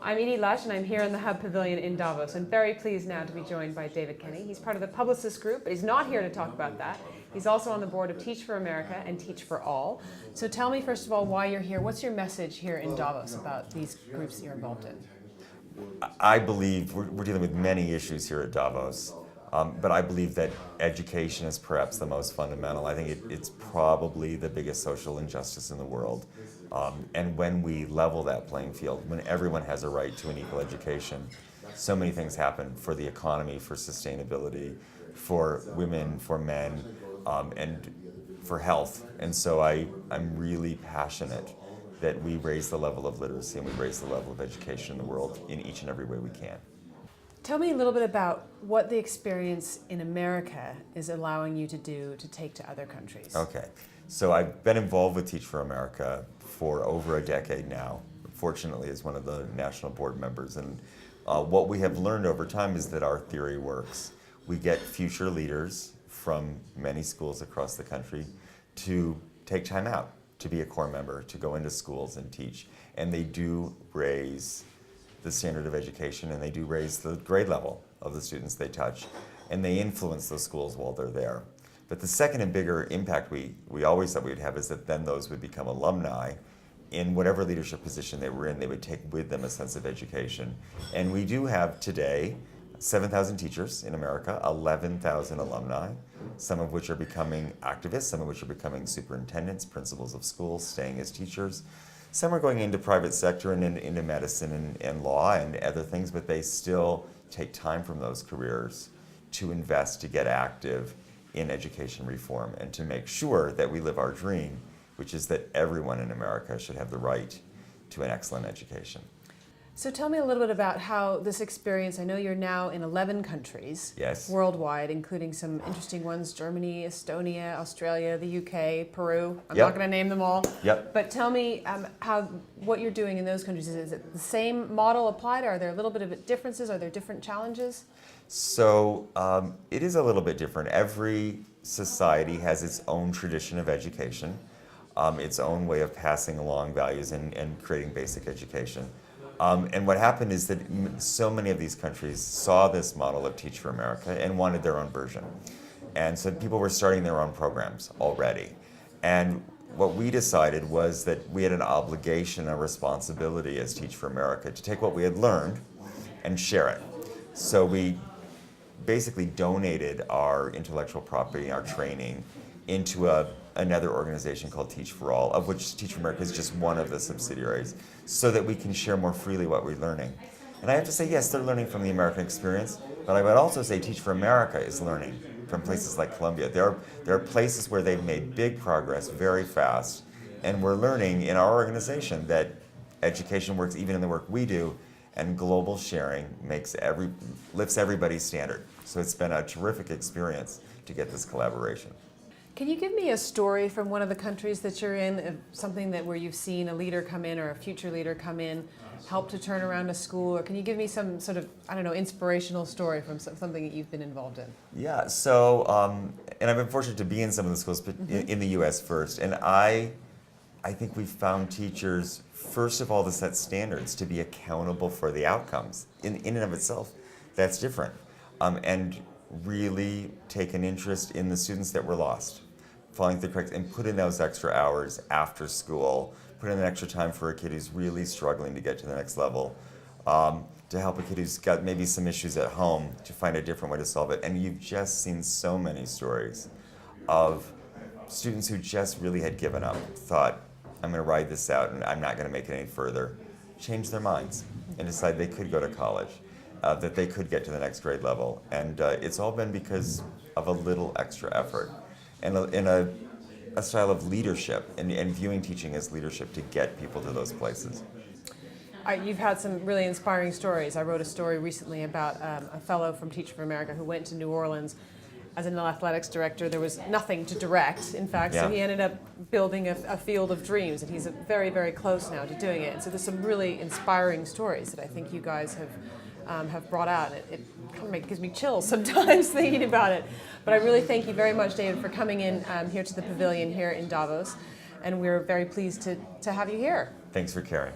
I'm Edie Lush, and I'm here in the Hub Pavilion in Davos. I'm very pleased now to be joined by David Kenny. He's part of the Publicis Group, but he's not here to talk about that. He's also on the board of Teach for America and Teach for All. So tell me, first of all, why you're here. What's your message here in Davos about these groups you're involved in? I believe we're dealing with many issues here at Davos, but I believe that education is perhaps the most fundamental. I think it's probably the biggest social injustice in the world. And when we level that playing field, when everyone has a right to an equal education, so many things happen for the economy, for sustainability, for women, for men, and for health. And so I'm really passionate that we raise the level of literacy and we raise the level of education in the world in each and every way we can. Tell me a little bit about what the experience in America is allowing you to do to take to other countries. Okay, so I've been involved with Teach for America for over a decade now, fortunately as one of the national board members. And what we have learned over time is that our theory works. We get future leaders from many schools across the country to take time out, to be a core member, to go into schools and teach. And they do raise the standard of education, and they do raise the grade level of the students they touch, and they influence those schools while they're there. But the second and bigger impact we always thought we would have is that then those would become alumni. In whatever leadership position they were in, they would take with them a sense of education. And we do have today 7,000 teachers in America, 11,000 alumni, some of which are becoming activists, some of which are becoming superintendents, principals of schools, staying as teachers. Some are going into private sector and into medicine and law and other things, but they still take time from those careers to invest, to get active in education reform and to make sure that we live our dream, which is that everyone in America should have the right to an excellent education. So tell me a little bit about how this experience, I know you're now in 11 countries worldwide, including some interesting ones, Germany, Estonia, Australia, the UK, Peru. I'm not going to name them all. But tell me what you're doing in those countries. Is it the same model applied? Are there a little bit of differences? Are there different challenges? So it is a little bit different. Every society has its own tradition of education, its own way of passing along values and creating basic education. And what happened is that so many of these countries saw this model of Teach for America and wanted their own version. And so people were starting their own programs already. And what we decided was that we had an obligation, a responsibility as Teach for America to take what we had learned and share it. So we basically donated our intellectual property, our training, into another organization called Teach for All, of which Teach for America is just one of the subsidiaries, so that we can share more freely what we're learning. And I have to say, yes, they're learning from the American experience, but I would also say Teach for America is learning from places like Colombia. There are places where they've made big progress very fast, and we're learning in our organization that education works even in the work we do, and global sharing lifts everybody's standard. So it's been a terrific experience to get this collaboration. Can you give me a story from one of the countries that you're in, something where you've seen a leader come in or a future leader come in, help to turn around a school, or can you give me some sort of, inspirational story from something that you've been involved in? Yeah, so, and I've been fortunate to be in some of the schools, but in the US first, and I think we found teachers, first of all, to set standards, to be accountable for the outcomes. In and of itself, that's different. And really take an interest in the students that were lost, following the correct, and put in those extra hours after school, put in an extra time for a kid who's really struggling to get to the next level, to help a kid who's got maybe some issues at home to find a different way to solve it. And you've just seen so many stories of students who just really had given up, thought, I'm going to ride this out and I'm not going to make it any further, change their minds and decide they could go to college, that they could get to the next grade level. And it's all been because of a little extra effort and in a style of leadership and viewing teaching as leadership to get people to those places. You've had some really inspiring stories. I wrote a story recently about a fellow from Teach for America who went to New Orleans as an athletics director. There was nothing to direct, in fact, so he ended up building a field of dreams, and he's very, very close now to doing it. And so there's some really inspiring stories that I think you guys have brought out. It kind of gives me chills sometimes thinking about it. But I really thank you very much, David, for coming in here to the Pavilion here in Davos, and we're very pleased to have you here. Thanks for caring.